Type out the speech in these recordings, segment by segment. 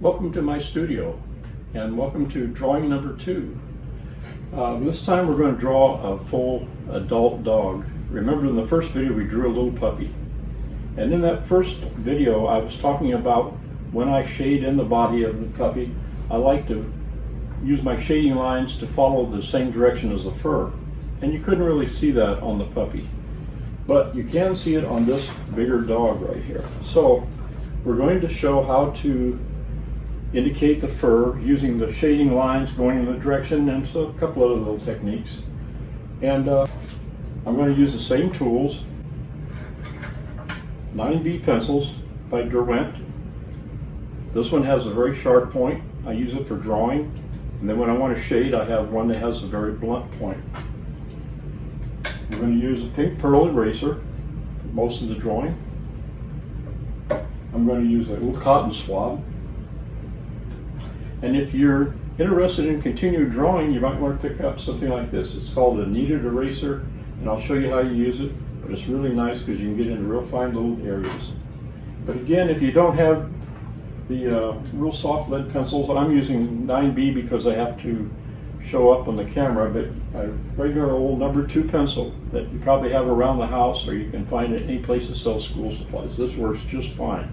Welcome to my studio and welcome to drawing number 2. This time we're going to draw a full adult dog. Remember in the first video we drew a little puppy. And in that first video I was talking about when I shade in the body of the puppy, I like to use my shading lines to follow the same direction as the fur. And you couldn't really see that on the puppy. But you can see it on this bigger dog right here. So we're going to show how to indicate the fur using the shading lines going in the direction, and so a couple other little techniques. And I'm going to use the same tools, 9B pencils by Derwent. This one has a very sharp point. I use it for drawing, and then when I want to shade I have one that has a very blunt point. I'm going to use a pink pearl eraser for most of the drawing. I'm going to use a little cotton swab. And if you're interested in continued drawing, you might want to pick up something like this. It's called a kneaded eraser, and I'll show you how you use it. But it's really nice because you can get into real fine little areas. But again, if you don't have the real soft lead pencils, I'm using 9B because I have to show up on the camera, but a regular old number 2 pencil that you probably have around the house, or you can find it any place that sells school supplies. This works just fine.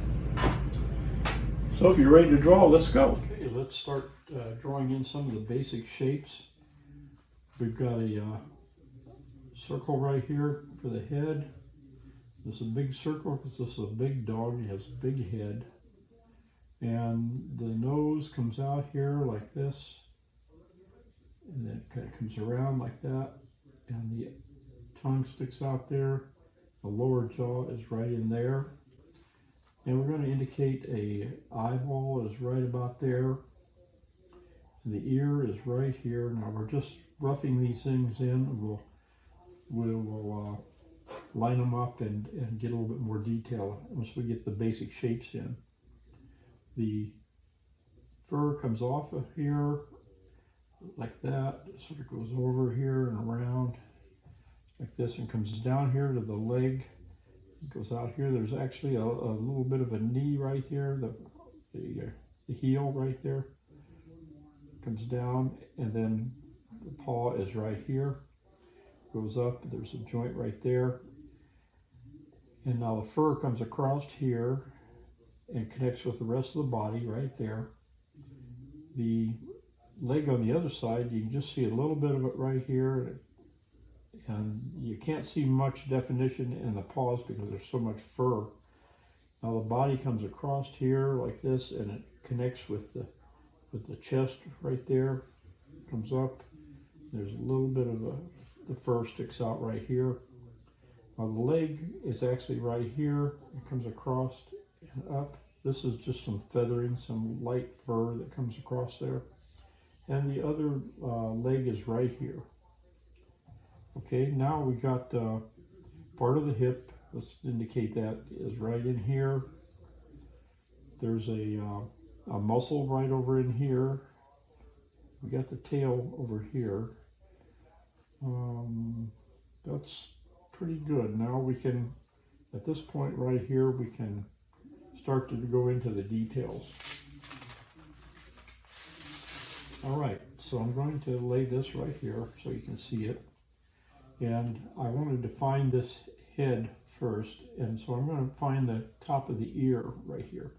So if you're ready to draw, let's go. Okay, let's start drawing in some of the basic shapes. We've got a circle right here for the head. This is a big circle because this is a big dog. He has a big head. And the nose comes out here like this. And then it kind of comes around like that. And the tongue sticks out there. The lower jaw is right in there. And we're going to indicate a eyeball is right about there. And the ear is right here. Now we're just roughing these things in. We'll line them up and get a little bit more detail once we get the basic shapes in. The fur comes off of here like that. It sort of goes over here and around like this and comes down here to the leg. It goes out here. There's actually a little bit of a knee right here, the heel right there. Comes down, and then the paw is right here. Goes up, there's a joint right there. And now the fur comes across here and connects with the rest of the body right there. The leg on the other side, you can just see a little bit of it right here. And you can't see much definition in the paws because there's so much fur. Now the body comes across here like this, and it connects with the chest right there. Comes up. There's a little bit of the fur sticks out right here. Now the leg is actually right here. It comes across and up. This is just some feathering, some light fur that comes across there. And the other leg is right here. Okay, now we got part of the hip. Let's indicate that is right in here. There's a muscle right over in here. We got the tail over here. That's pretty good. Now we can, at this point right here, we can start to go into the details. All right, so I'm going to lay this right here so you can see it. And I wanted to find this head first, and so I'm going to find the top of the ear right here.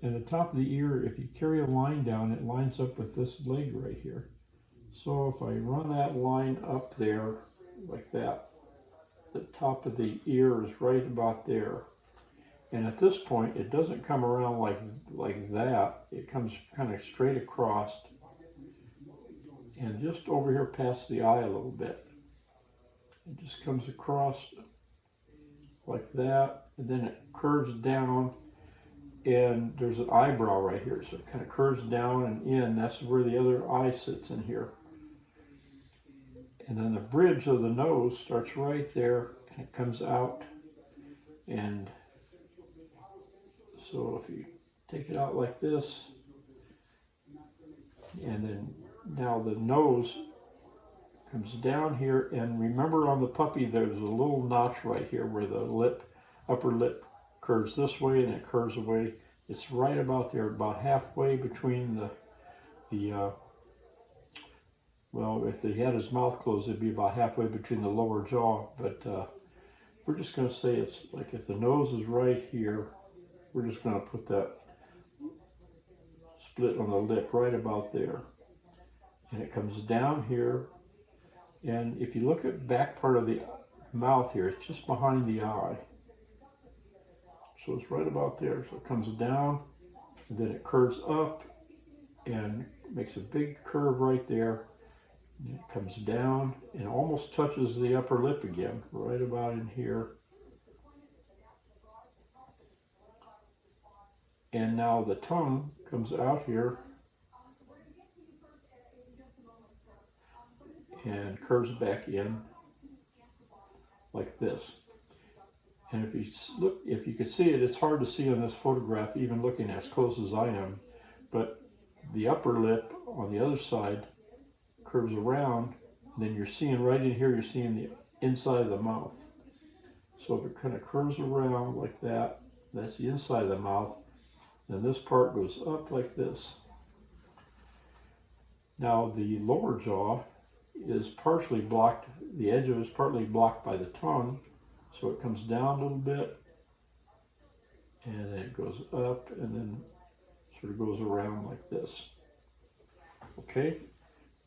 And the top of the ear, if you carry a line down, it lines up with this leg right here. So if I run that line up there like that, the top of the ear is right about there. And at this point, it doesn't come around like that. It comes kind of straight across and just over here past the eye a little bit. It just comes across like that, and then it curves down, and there's an eyebrow right here, so it kind of curves down and in. That's where the other eye sits in here. And then the bridge of the nose starts right there, and it comes out. And so if you take it out like this, and then now the nose comes down here, and remember on the puppy there's a little notch right here where the upper lip curves this way and it curves away. It's right about there, about halfway between well, if he had his mouth closed, it'd be about halfway between the lower jaw, but we're just going to say it's like if the nose is right here, we're just going to put that split on the lip right about there. And it comes down here, and if you look at the back part of the mouth here, it's just behind the eye. So it's right about there. So it comes down, and then it curves up, and makes a big curve right there. And it comes down, and almost touches the upper lip again, right about in here. And now the tongue comes out here and curves back in like this. And if you look, if you can see it, it's hard to see on this photograph, even looking as close as I am, but the upper lip on the other side curves around, and then you're seeing right in here, you're seeing the inside of the mouth. So if it kind of curves around like that, that's the inside of the mouth. And this part goes up like this. Now the lower jaw is partially blocked, the edge of it is partly blocked by the tongue, so it comes down a little bit, and then it goes up, and then sort of goes around like this. Okay,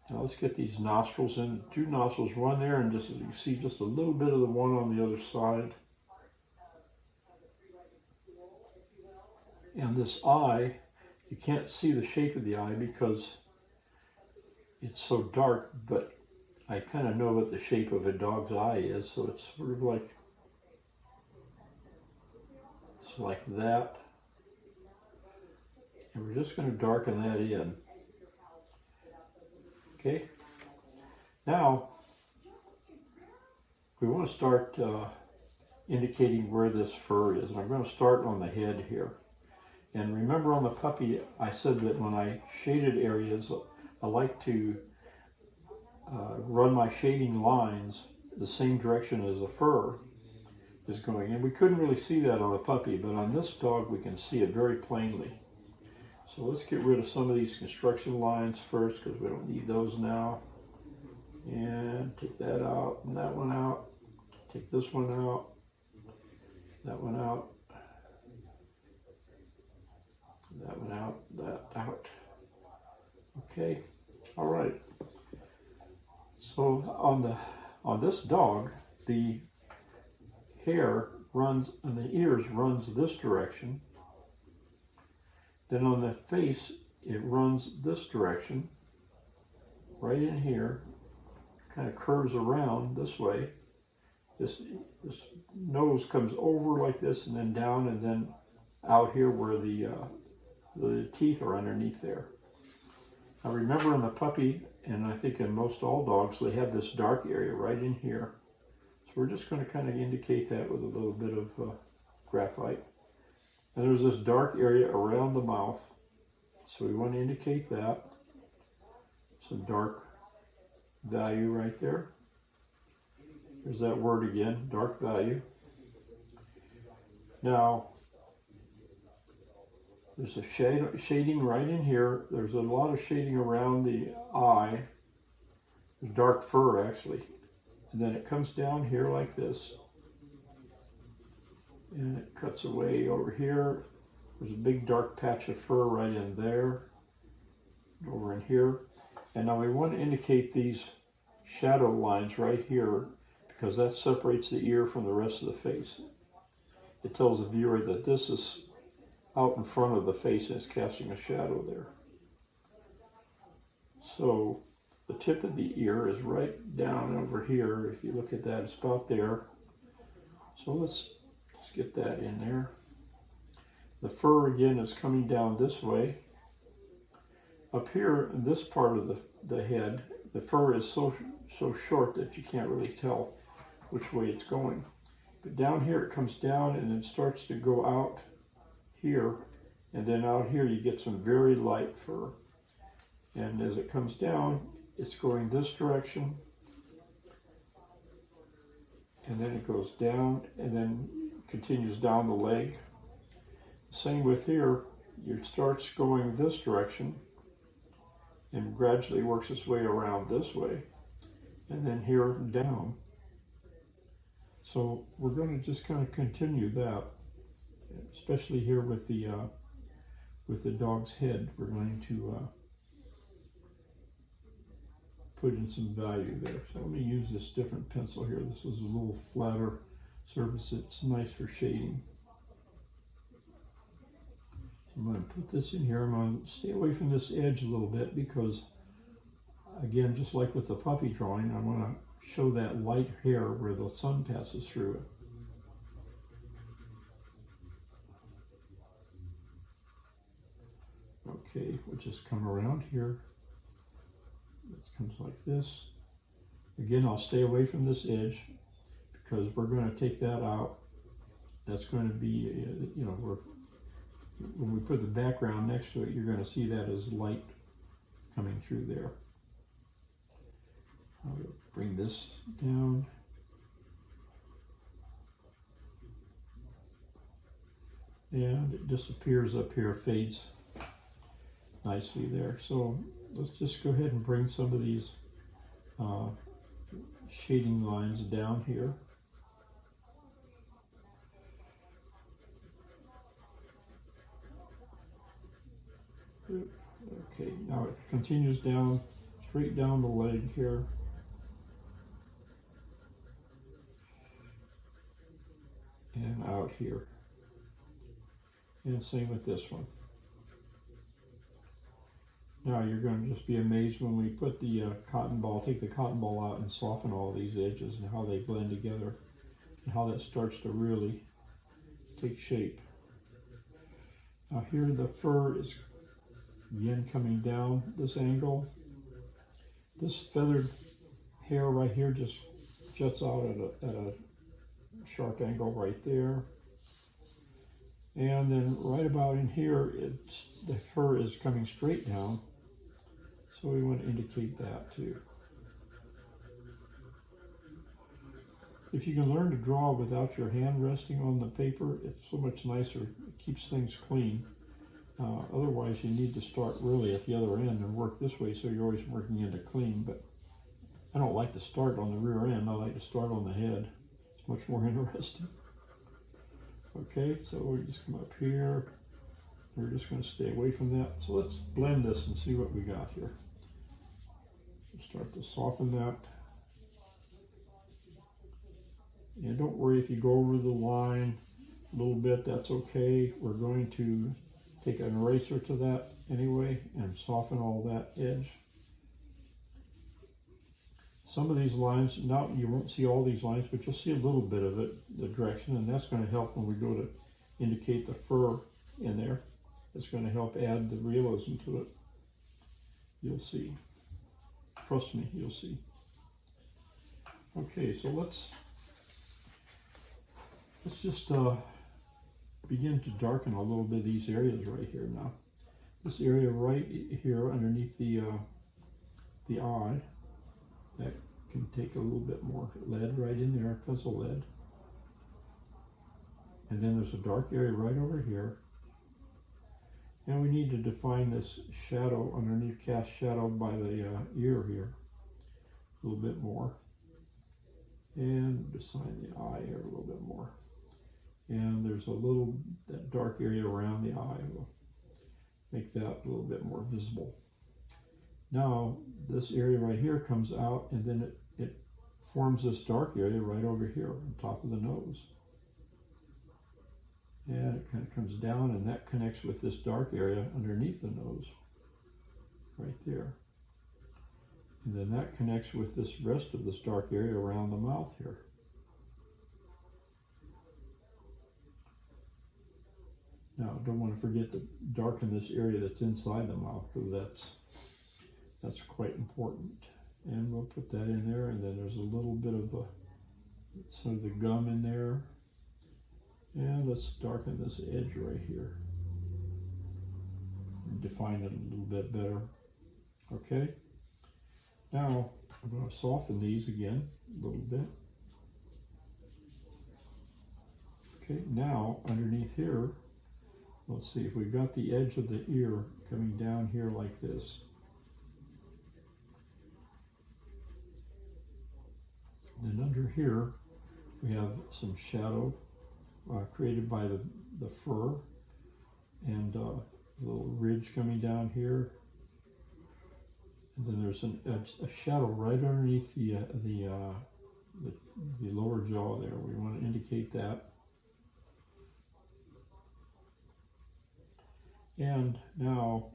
now let's get these nostrils in. 2 nostrils, one there, and just you can see just a little bit of the one on the other side. And this eye, you can't see the shape of the eye because it's so dark, but I kind of know what the shape of a dog's eye is, so it's sort of like, it's like that. And we're just going to darken that in. Okay, now we want to start indicating where this fur is, and I'm going to start on the head here. And remember on the puppy, I said that when I shaded areas, I like to run my shading lines the same direction as the fur is going. And we couldn't really see that on the puppy, but on this dog we can see it very plainly. So let's get rid of some of these construction lines first, because we don't need those now. And take that out, and that one out. Take this one out, that one out. That one out, that out. Okay, all right. So on this dog, the hair runs, and the ears runs this direction. Then on the face, it runs this direction, right in here, kind of curves around this way. This nose comes over like this, and then down, and then out here where the teeth are underneath there. Now remember in the puppy, and I think in most all dogs, they have this dark area right in here. So we're just going to kind of indicate that with a little bit of graphite. And there's this dark area around the mouth, so we want to indicate that. Some dark value right there. There's that word again, dark value. Now, there's a shading right in here. There's a lot of shading around the eye. There's dark fur actually. And then it comes down here like this. And it cuts away over here. There's a big dark patch of fur right in there. Over in here. And now we want to indicate these shadow lines right here, because that separates the ear from the rest of the face. It tells the viewer that this is out in front of the face and it's casting a shadow there. So the tip of the ear is right down over here. If you look at that, it's about there. So let's get that in there. The fur again is coming down this way. Up here in this part of the head, the fur is so short that you can't really tell which way it's going. But down here it comes down and then starts to go out here, and then out here you get some very light fur. And as it comes down, it's going this direction, and then it goes down and then continues down the leg. Same with here, it starts going this direction and gradually works its way around this way, and then here down. So we're going to just kind of continue that, especially here with the dog's head. We're going to put in some value there. So let me use this different pencil here. This is a little flatter surface. It's nice for shading. I'm going to put this in here. I'm going to stay away from this edge a little bit because, again, just like with the puppy drawing, I want to show that light hair where the sun passes through it. Okay, we'll just come around here. It comes like this. Again, I'll stay away from this edge because we're going to take that out. That's going to be, you know, when we put the background next to it, you're going to see that as light coming through there. I'll bring this down. And it disappears up here, fades nicely there. So let's just go ahead and bring some of these shading lines down here. Okay, now it continues down, straight down the leg here. And out here. And same with this one. Now you're going to just be amazed when we put the cotton ball, take the cotton ball out and soften all these edges and how they blend together and how that starts to really take shape. Now here the fur is again coming down this angle. This feathered hair right here just juts out at a sharp angle right there. And then right about in here, the fur is coming straight down. So we want to indicate that too. If you can learn to draw without your hand resting on the paper, it's so much nicer. It keeps things clean. Otherwise, you need to start really at the other end and work this way so you're always working into clean. But I don't like to start on the rear end. I like to start on the head. It's much more interesting. Okay, so we just come up here. We're just going to stay away from that. So let's blend this and see what we got here. Start to soften that. And don't worry if you go over the line a little bit, that's okay. We're going to take an eraser to that anyway and soften all that edge. Some of these lines, now you won't see all these lines, but you'll see a little bit of it, the direction, and that's going to help when we go to indicate the fur in there. It's going to help add the realism to it. You'll see. Trust me, you'll see. Okay, so let's just begin to darken a little bit of these areas right here now. This area right here underneath the eye, that can take a little bit more lead right in there, pencil lead. And then there's a dark area right over here. And we need to define this shadow underneath, cast shadow by the ear here a little bit more. And define the eye here a little bit more. And there's a little, that dark area around the eye will make that a little bit more visible. Now, this area right here comes out and then it forms this dark area right over here on top of the nose. And it kind of comes down and that connects with this dark area underneath the nose, right there. And then that connects with this rest of this dark area around the mouth here. Now, don't want to forget to darken this area that's inside the mouth, because that's quite important. And we'll put that in there, and then there's a little bit of some of the gum in there. And let's darken this edge right here. Define it a little bit better. Okay. Now, I'm going to soften these again a little bit. Okay, now underneath here, Let's see, if we've got the edge of the ear coming down here like this, then under here we have some shadow created by the fur, and a little ridge coming down here, and then there's a shadow right underneath the lower jaw there. We want to indicate that. And now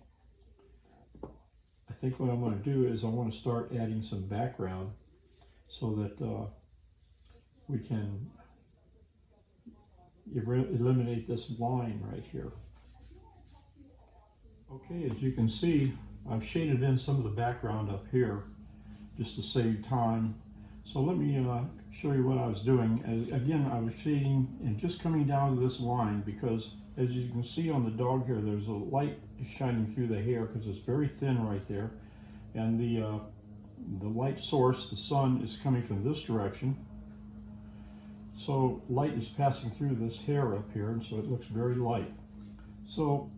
I think what I'm going to do is I want to start adding some background so that we can eliminate this line right here. Okay, as you can see, I've shaded in some of the background up here just to save time. So let me show you what I was doing. Again, I was shading and just coming down to this line because as you can see on the dog hair, there's a light shining through the hair because it's very thin right there. And the light source, the sun, is coming from this direction. So light is passing through this hair up here, and so it looks very light. So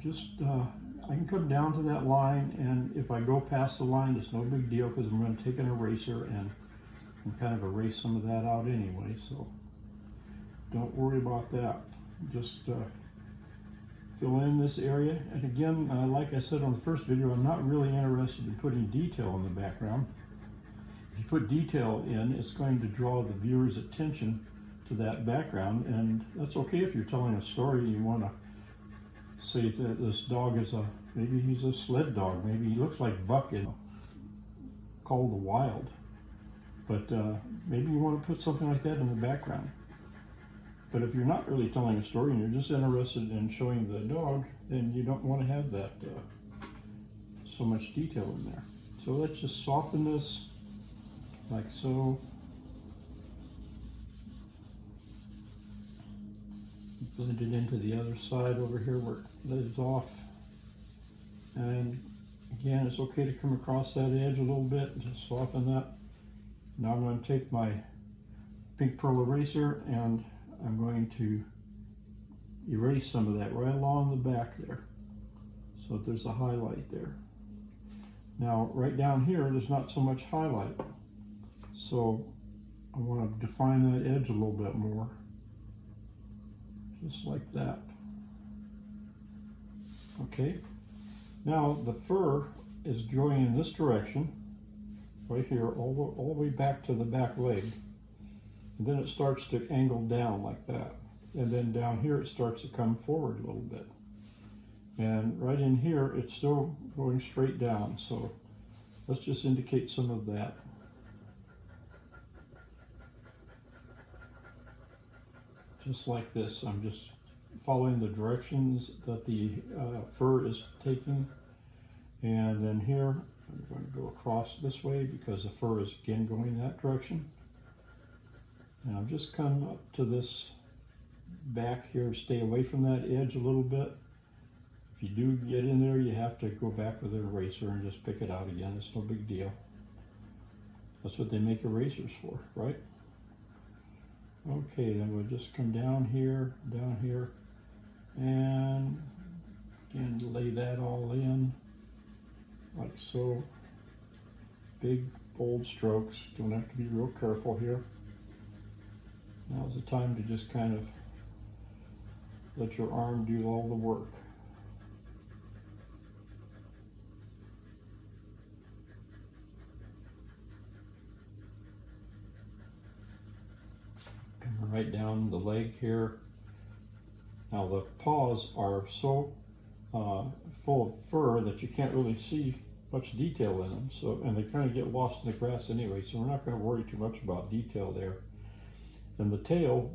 just, I can come down to that line, and if I go past the line, it's no big deal because I'm going to take an eraser and kind of erase some of that out anyway, so don't worry about that. Just fill in this area. And again, like I said on the first video, I'm not really interested in putting detail in the background. If you put detail in, it's going to draw the viewer's attention to that background, and that's okay if you're telling a story and you want to say that this dog is maybe he's a sled dog, maybe he looks like Buck in Call of the Wild, but maybe you want to put something like that in the background. But if you're not really telling a story and you're just interested in showing the dog, then you don't want to have that so much detail in there. So let's just soften this like so. Blend it into the other side over here where it lays off. And again, it's okay to come across that edge a little bit and just soften that. Now I'm going to take my pink pearl eraser and I'm going to erase some of that right along the back there so that there's a highlight there. Now right down here there's not so much highlight, so I want to define that edge a little bit more, just like that. Okay, now the fur is going in this direction right here all the way back to the back leg. And then it starts to angle down like that. And then down here it starts to come forward a little bit. And right in here it's still going straight down. So let's just indicate some of that. Just like this. I'm just following the directions that the fur is taking. And then here I'm going to go across this way because the fur is again going that direction. And I'm just coming up to this back here, stay away from that edge a little bit. If you do get in there, you have to go back with an eraser and just pick it out again. It's no big deal. That's what they make erasers for, right? Okay, then we'll just come down here, and again lay that all in, like so. Big, bold strokes. Don't have to be real careful here. Now's the time to just kind of let your arm do all the work. Coming right down the leg here. Now the paws are so full of fur that you can't really see much detail in them. So, and they kind of get lost in the grass anyway, so we're not going to worry too much about detail there. And the tail,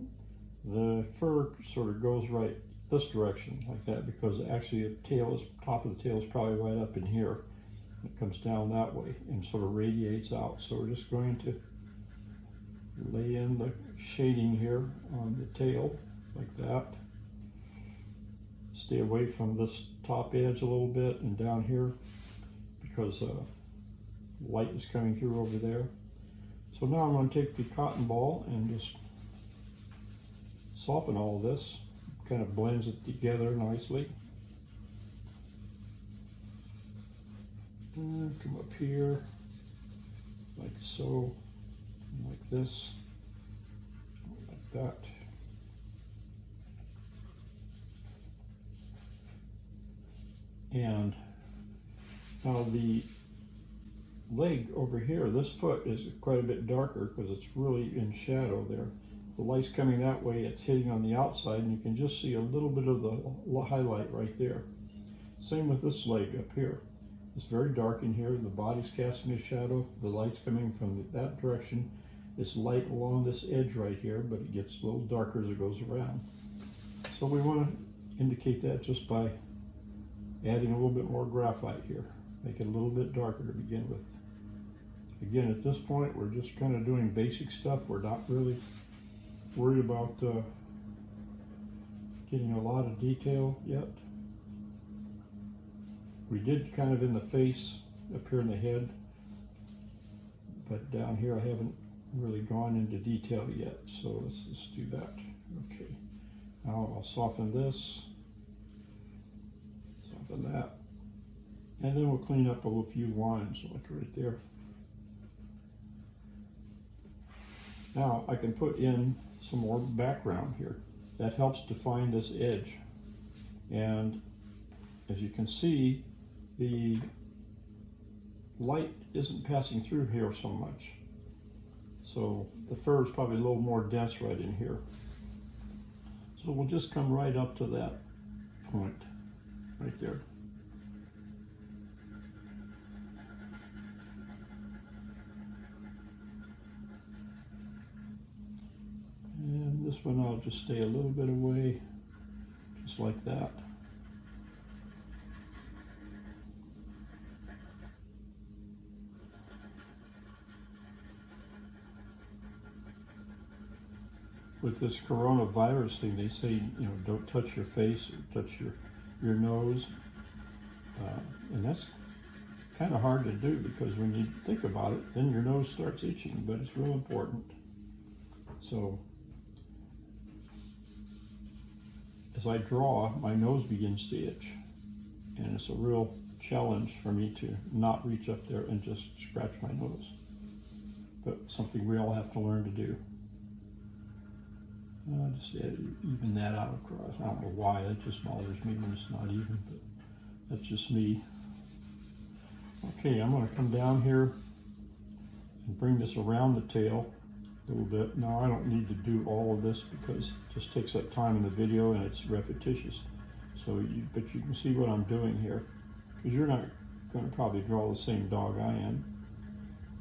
the fur sort of goes right this direction like that because actually the top of the tail is probably right up in here. It comes down that way and sort of radiates out. So we're just going to lay in the shading here on the tail like that. Stay away from this top edge a little bit and down here because light is coming through over there. So now I'm going to take the cotton ball and just soften all of this, kind of blends it together nicely. And come up here, like so, and like this, like that. And now the leg over here, this foot is quite a bit darker because it's really in shadow there. The light's coming that way, it's hitting on the outside, and you can just see a little bit of the highlight right there. Same with this leg up here. It's very dark in here, the body's casting a shadow, the light's coming from that direction. It's light along this edge right here, but it gets a little darker as it goes around. So we want to indicate that just by adding a little bit more graphite here. Make it a little bit darker to begin with. Again, at this point, we're just kind of doing basic stuff. We're not really worried about getting a lot of detail yet. We did kind of in the face, up here in the head, but down here I haven't really gone into detail yet, so let's just do that. Okay, now I'll soften this, soften that, and then we'll clean up a few lines like right there. Now I can put in some more background here. That helps define this edge, and as you can see, the light isn't passing through here so much. So the fur is probably a little more dense right in here. So we'll just come right up to that point right there. And this one I'll just stay a little bit away, just like that. With this coronavirus thing, they say, you know, don't touch your face or touch your nose. And that's kind of hard to do because when you think about it, then your nose starts itching, but it's real important. So as I draw, my nose begins to itch. And it's a real challenge for me to not reach up there and just scratch my nose. But something we all have to learn to do. Just even that out across. I don't know why, that just bothers me when it's not even, but that's just me. Okay, I'm going to come down here and bring this around the tail a little bit. Now I don't need to do all of this because it just takes up time in the video and it's repetitious. So, but you can see what I'm doing here, because you're not going to probably draw the same dog I am,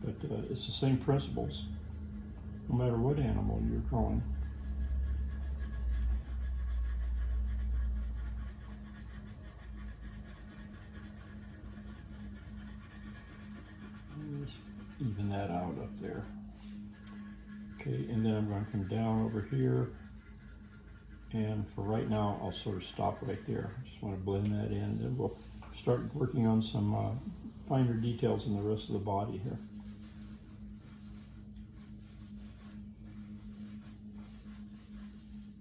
but it's the same principles, no matter what animal you're drawing. Just even that out up there. Okay, and then I'm going to come down over here, and for right now I'll sort of stop right there. I just want to blend that in, then we'll start working on some finer details in the rest of the body here.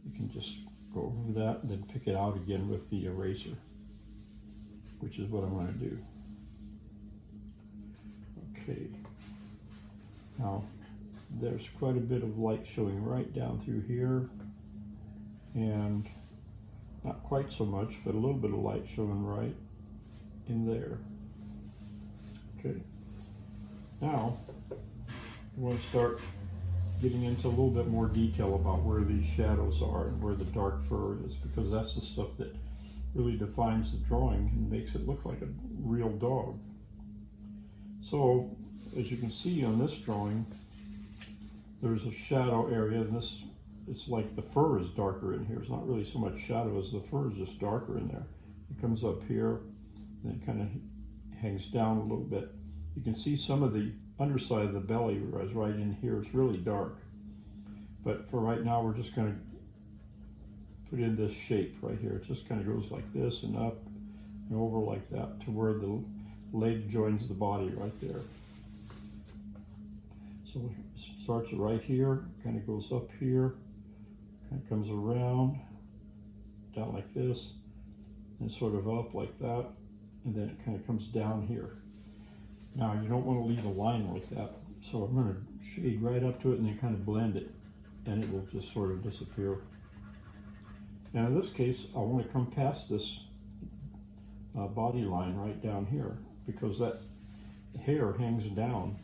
You can just go over that and then pick it out again with the eraser, which is what I'm going to do. Okay, now there's quite a bit of light showing right down through here, and not quite so much, but a little bit of light showing right in there. Okay, now we want to start getting into a little bit more detail about where these shadows are and where the dark fur is, because that's the stuff that really defines the drawing and makes it look like a real dog. So, as you can see on this drawing, there's a shadow area, and this, it's like the fur is darker in here. It's not really so much shadow as the fur is just darker in there. It comes up here, and then kind of hangs down a little bit. You can see some of the underside of the belly is right in here. It's really dark. But for right now, we're just going to put in this shape right here. It just kind of goes like this and up and over like that to where the leg joins the body right there. So it starts right here, kind of goes up here, kind of comes around, down like this, and sort of up like that, and then it kind of comes down here. Now you don't want to leave a line like that, so I'm going to shade right up to it and then kind of blend it, and it will just sort of disappear. Now in this case, I want to come past this body line right down here, because that hair hangs down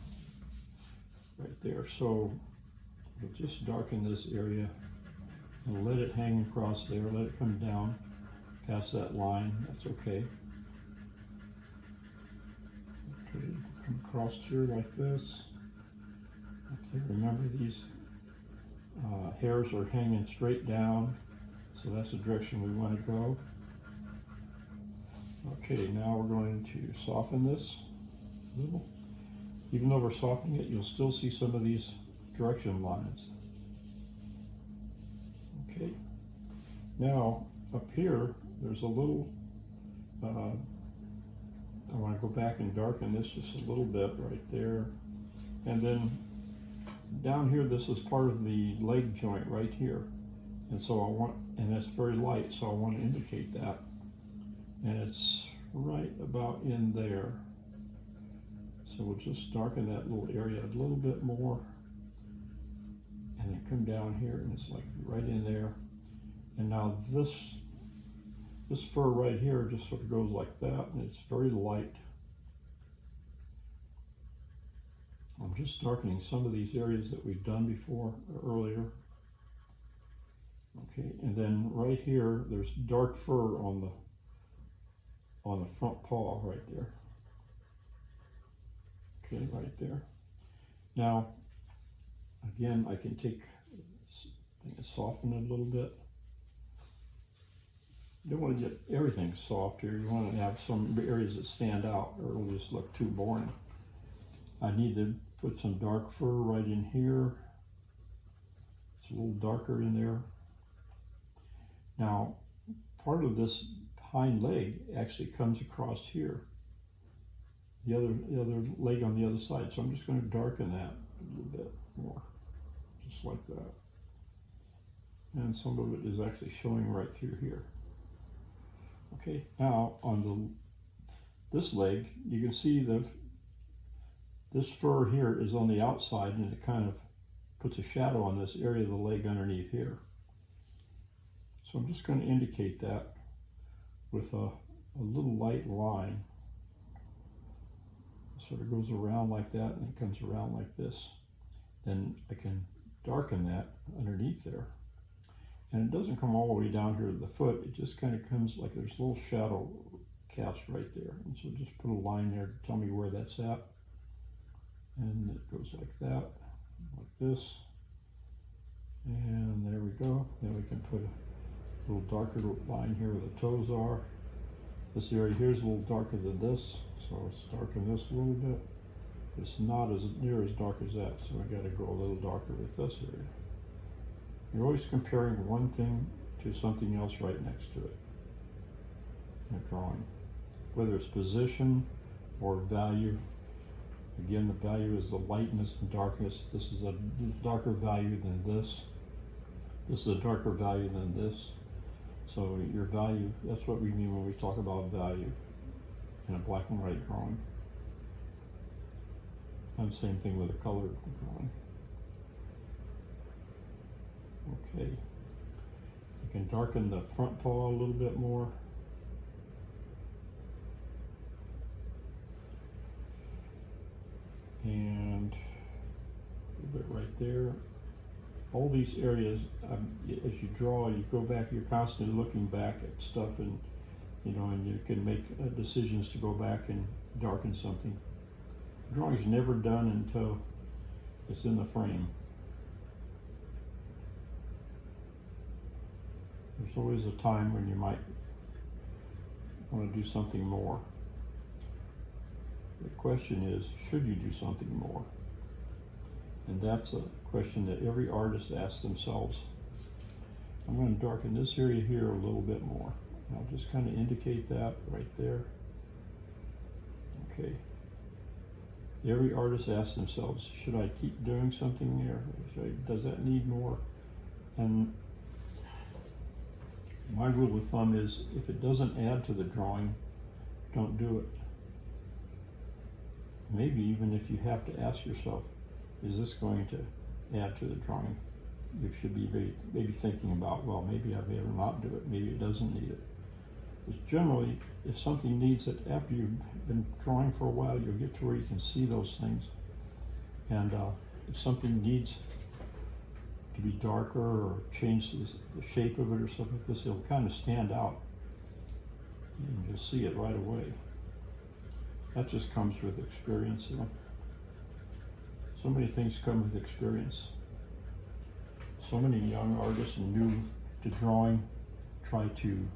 right there. So we'll just darken this area and let it hang across there, let it come down past that line. That's okay. Okay, come across here like this. Okay, remember these hairs are hanging straight down, so that's the direction we want to go. Okay, now we're going to soften this a little. Even though we're softening it, you'll still see some of these direction lines. Okay, now up here, there's a little, I want to go back and darken this just a little bit right there. And then down here, this is part of the leg joint right here. And so I want, and it's very light, so I want to indicate that. And it's right about in there. So we'll just darken that little area a little bit more. And then come down here, and it's like right in there. And now this fur right here just sort of goes like that, and it's very light. I'm just darkening some of these areas that we've done before earlier. Okay, and then right here, there's dark fur on the front paw right there. Okay, right there. Now, again, I can take, soften it a little bit. You don't want to get everything soft here. You want to have some areas that stand out, or it'll just look too boring. I need to put some dark fur right in here. It's a little darker in there. Now, part of this hind leg actually comes across here. The other leg on the other side. So I'm just going to darken that a little bit more, just like that. And some of it is actually showing right through here. Okay, now on this leg, you can see this fur here is on the outside, and it kind of puts a shadow on this area of the leg underneath here. So I'm just going to indicate that with a little light line. It sort of goes around like that, and it comes around like this. Then I can darken that underneath there. And it doesn't come all the way down here to the foot. It just kind of comes like there's a little shadow cast right there. And so just put a line there to tell me where that's at. And it goes like that, like this. And there we go. Then we can put a little darker line here where the toes are. This area here is a little darker than this. So let's darken this a little bit. It's not as near as dark as that, so I got to go a little darker with this area. You're always comparing one thing to something else right next to it in a drawing, whether it's position or value. Again, the value is the lightness and darkness. This is a darker value than this. This is a darker value than this. So your value, that's what we mean when we talk about value in a black and white drawing. And same thing with a colored drawing. Okay, you can darken the front paw a little bit more. And a little bit right there. All these areas, as you draw, you go back, you're constantly looking back at stuff, and and you can make decisions to go back and darken something. The drawing's never done until it's in the frame. There's always a time when you might want to do something more. The question is, should you do something more? And that's a question that every artist asks themselves. I'm going to darken this area here a little bit more. I'll just kind of indicate that right there. Okay. Every artist asks themselves, should I keep doing something there? Does that need more? And My rule of thumb is if it doesn't add to the drawing, don't do it. Maybe even if you have to ask yourself, is this going to add to the drawing? You should be maybe thinking about, well, maybe I better not do it. Maybe it doesn't need it. Because generally, if something needs it, after you've been drawing for a while, you'll get to where you can see those things. And if something needs to be darker or change the shape of it or something like this, it'll kind of stand out. And you'll see it right away. That just comes with experience, you know. So many things come with experience. So many young artists and new to drawing try to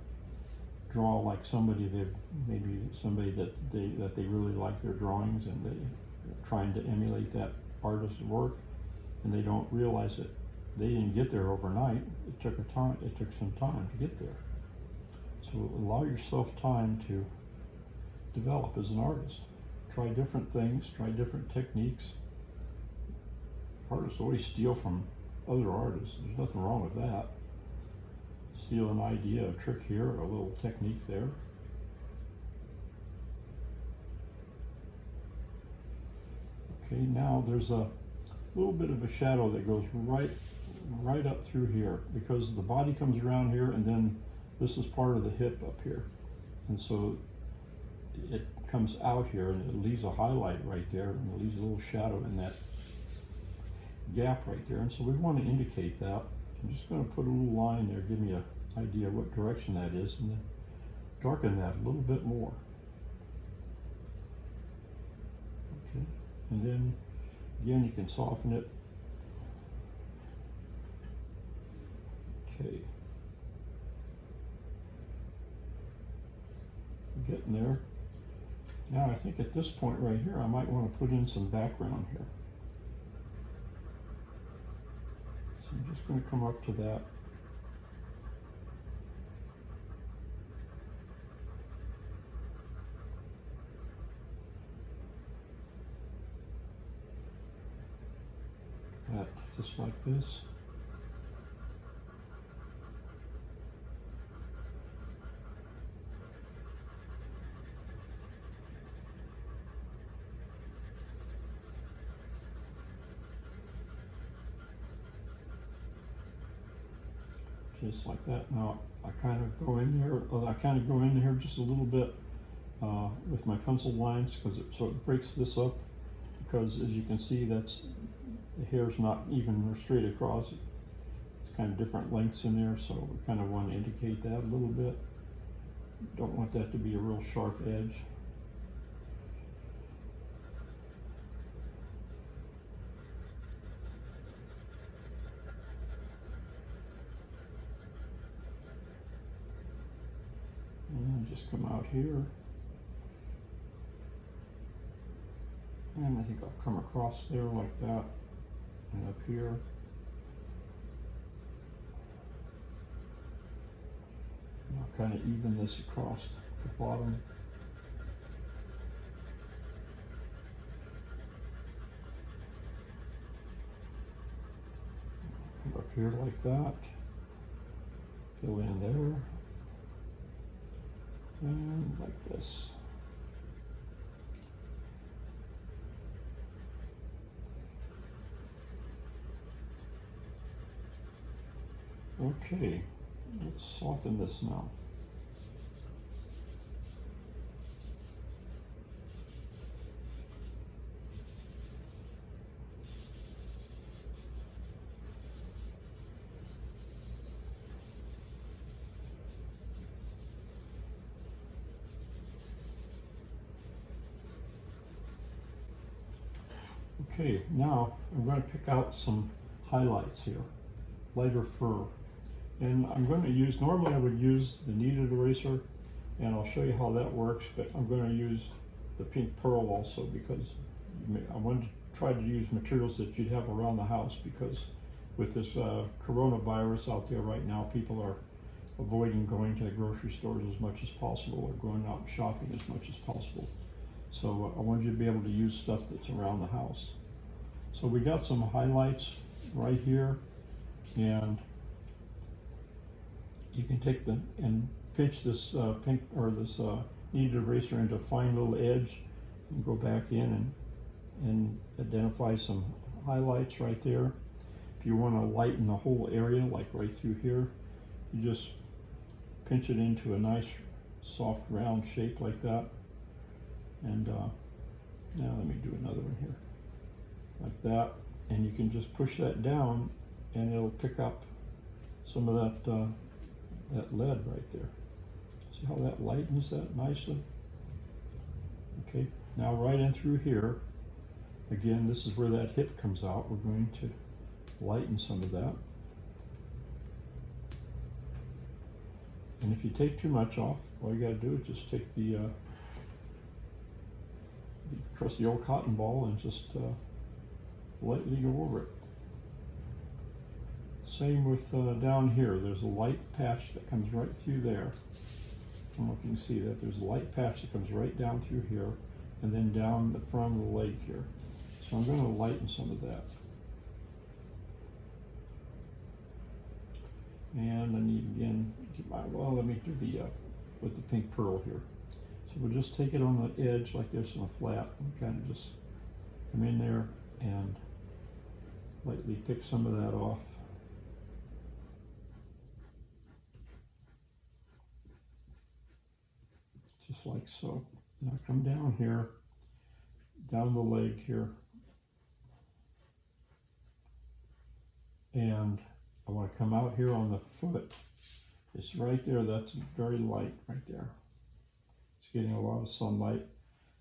draw like somebody that they really like their drawings, and they're trying to emulate that artist's work, and they don't realize that they didn't get there overnight. It took some time to get there. So allow yourself time to develop as an artist. Try different things, try different techniques. Artists always steal from other artists. There's nothing wrong with that. Steal an idea, a trick here, a little technique there. Okay, now there's a little bit of a shadow that goes right up through here, because the body comes around here, and then this is part of the hip up here. And so it comes out here, and it leaves a highlight right there, and it leaves a little shadow in that gap right there. And so we want to indicate that. I'm just going to put a little line there, give me an idea what direction that is, and then darken that a little bit more. Okay, and then again you can soften it. Okay, getting there. Now I think at this point right here I might want to put in some background here. So I'm just going to come up to that. That just like this. Just like that. Now I kind of go in there, just a little bit with my pencil lines, so it breaks this up, because as you can see, the hair's not even or straight across. It's kind of different lengths in there, so we kind of want to indicate that a little bit. Don't want that to be a real sharp edge. And just come out here. And I think I'll come across there like that, and up here. And I'll kind of even this across the bottom. Come up here like that. Fill in there. And like this. Okay, let's soften this now. Okay, now I'm going to pick out some highlights here. Lighter fur. And I'm going to use, normally I would use the kneaded eraser, and I'll show you how that works, but I'm going to use the pink pearl also, because I wanted to try to use materials that you'd have around the house, because with this coronavirus out there right now, people are avoiding going to the grocery stores as much as possible, or going out shopping as much as possible. So I wanted you to be able to use stuff that's around the house. So we got some highlights right here, and you can take and pinch this pink or this kneaded eraser into a fine little edge and go back in and identify some highlights right there. If you want to lighten the whole area, like right through here, you just pinch it into a nice soft round shape like that. And now let me do another one here, like that. And you can just push that down and it'll pick up some of that lead right there. See how that lightens that nicely? Okay, now right in through here, again, this is where that hip comes out. We're going to lighten some of that. And if you take too much off, all you gotta do is just take the trusty old cotton ball and just lightly go over it. Same with down here. There's a light patch that comes right through there. I don't know if you can see that. There's a light patch that comes right down through here and then down the front of the leg here. So I'm going to lighten some of that. And I need again, well, let me do the with the pink pearl here. So we'll just take it on the edge like this on a flat and kind of just come in there and lightly pick some of that off. Just like so. Now come down here, down the leg here, and I want to come out here on the foot. It's right there. That's very light right there. It's getting a lot of sunlight.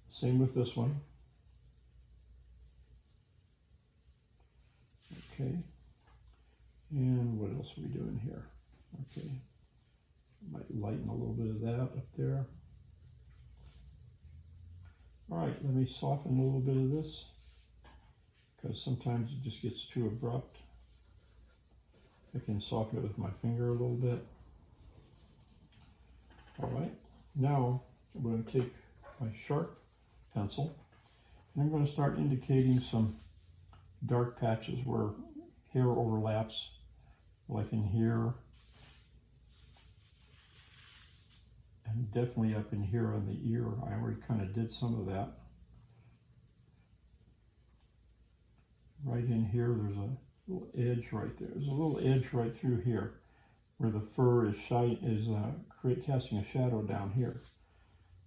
Same with this one. Okay. And what else are we doing here? Okay. Might lighten a little bit of that up there. All right, let me soften a little bit of this because sometimes it just gets too abrupt. I can soften it with my finger a little bit. All right, now I'm going to take my sharp pencil and I'm going to start indicating some dark patches where hair overlaps, like in here, and definitely up in here on the ear. I already kind of did some of that. Right in here, there's a little edge right there. There's a little edge right through here where the fur is casting a shadow down here.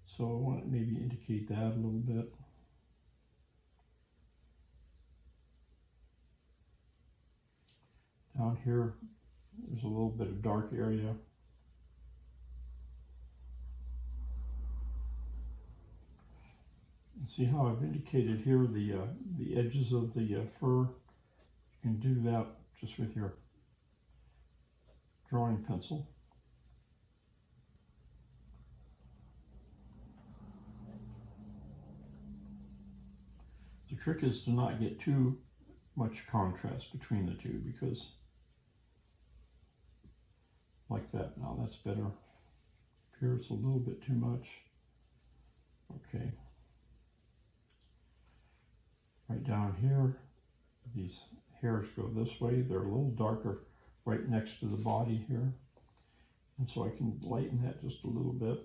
So I want to maybe indicate that a little bit. Down here, there's a little bit of dark area. See how I've indicated here the edges of the fur? You can do that just with your drawing pencil. The trick is to not get too much contrast between the two, because like that. Now that's better. Here it's a little bit too much. Okay. Right down here, these hairs go this way. They're a little darker right next to the body here. And so I can lighten that just a little bit.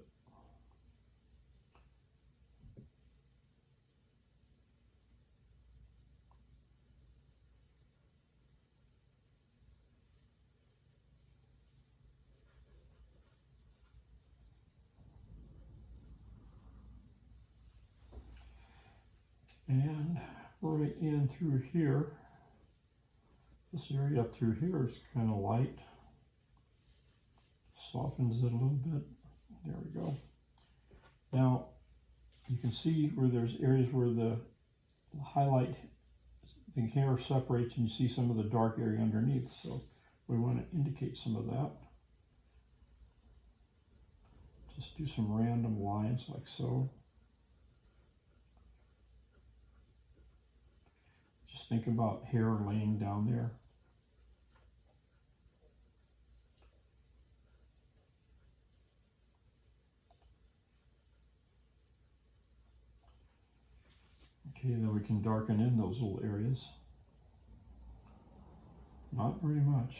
And right in through here, this area up through here is kind of light. Softens it a little bit. There we go. Now, you can see where there's areas where the highlight, the hair separates and you see some of the dark area underneath. So we want to indicate some of that. Just do some random lines like so. Just think about hair laying down there. Okay, then we can darken in those little areas. Not very much.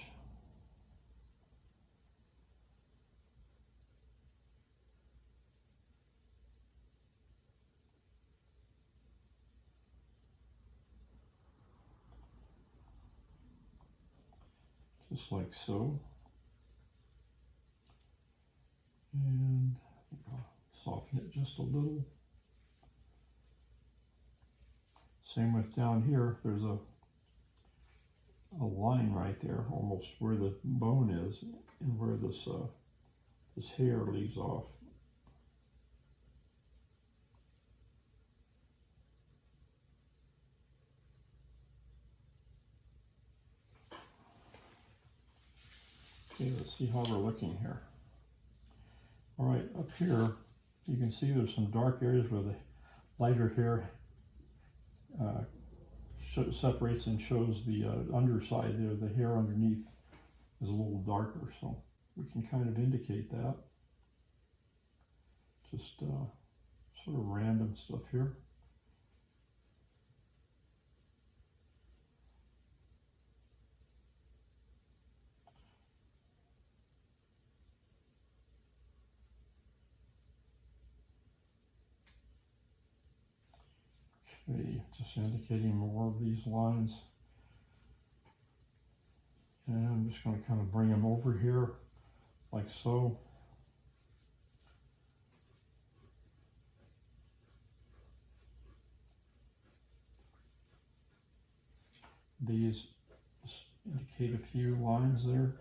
just like so. And I think I'll soften it just a little. Same with down here, there's a line right there, almost where the bone is and where this this hair leaves off. Okay, let's see how we're looking here. All right, up here, you can see there's some dark areas where the lighter hair separates and shows the underside there. The hair underneath is a little darker, so we can kind of indicate that. Just sort of random stuff here. Okay, just indicating more of these lines. And I'm just going to kind of bring them over here like so. These just indicate a few lines there.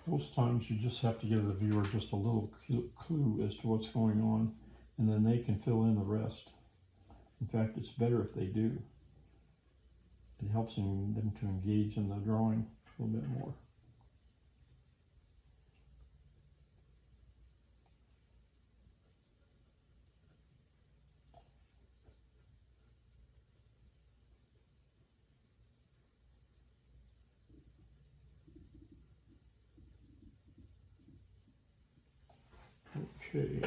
Most times you just have to give the viewer just a little clue as to what's going on, and then they can fill in the rest. In fact, it's better if they do. It helps them to engage in the drawing a little bit more. Okay,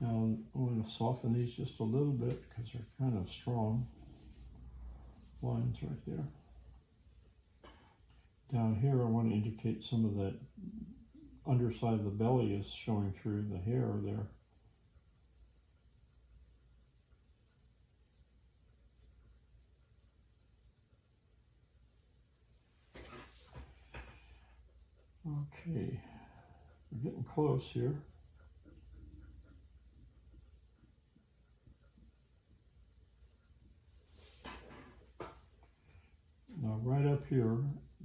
now I'm going to soften these just a little bit because they're kind of strong lines right there. Down here I want to indicate some of that underside of the belly is showing through the hair there. Okay, we're getting close here. Now right up here,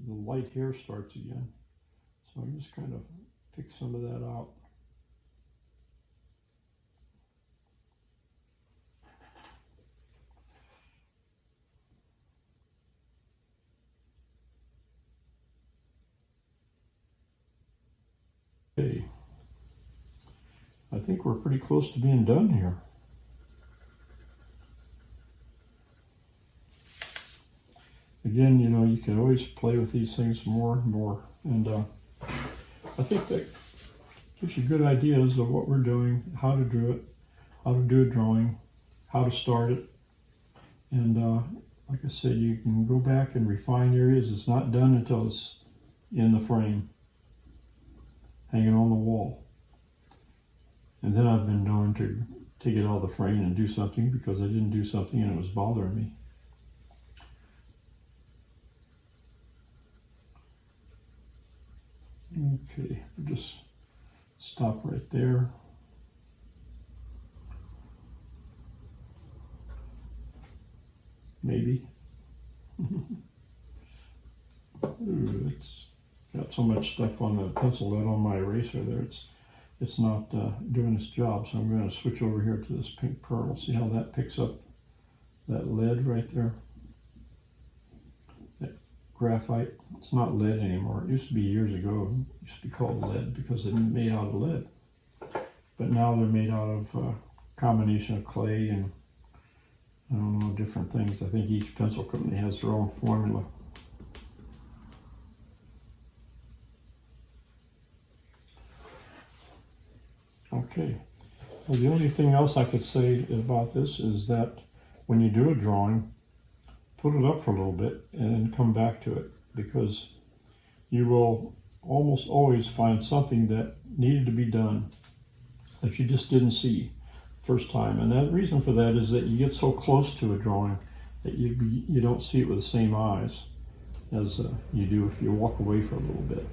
the light hair starts again. So I'm just kind of pick some of that out. Okay, I think we're pretty close to being done here. Again, you know, you can always play with these things more and more, and I think that gives you good ideas of what we're doing, how to do it, how to do a drawing, how to start it, and like I said, you can go back and refine areas. It's not done until it's in the frame, hanging on the wall. And then I've been known to take it out of the frame and do something because I didn't do something and it was bothering me. Okay, we'll just stop right there. Maybe. Ooh, it's got so much stuff on the pencil lead on my eraser there. It's not doing its job, so I'm going to switch over here to this pink pearl. See how that picks up that lead right there? That graphite. It's not lead anymore. It used to be years ago. It used to be called lead because they're made out of lead. But now they're made out of a combination of clay and I don't know, different things. I think each pencil company has their own formula. Okay, well, the only thing else I could say about this is that when you do a drawing, put it up for a little bit and then come back to it, because you will almost always find something that needed to be done that you just didn't see. first time. And the reason for that is that you get so close to a drawing that you don't see it with the same eyes as you do if you walk away for a little bit.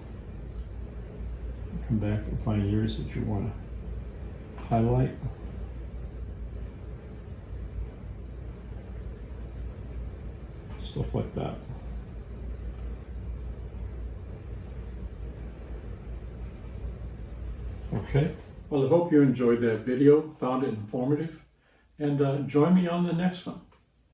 Come back and find areas that you want to highlight. Stuff like that. Okay, well, I hope you enjoyed that video, found it informative, and join me on the next one.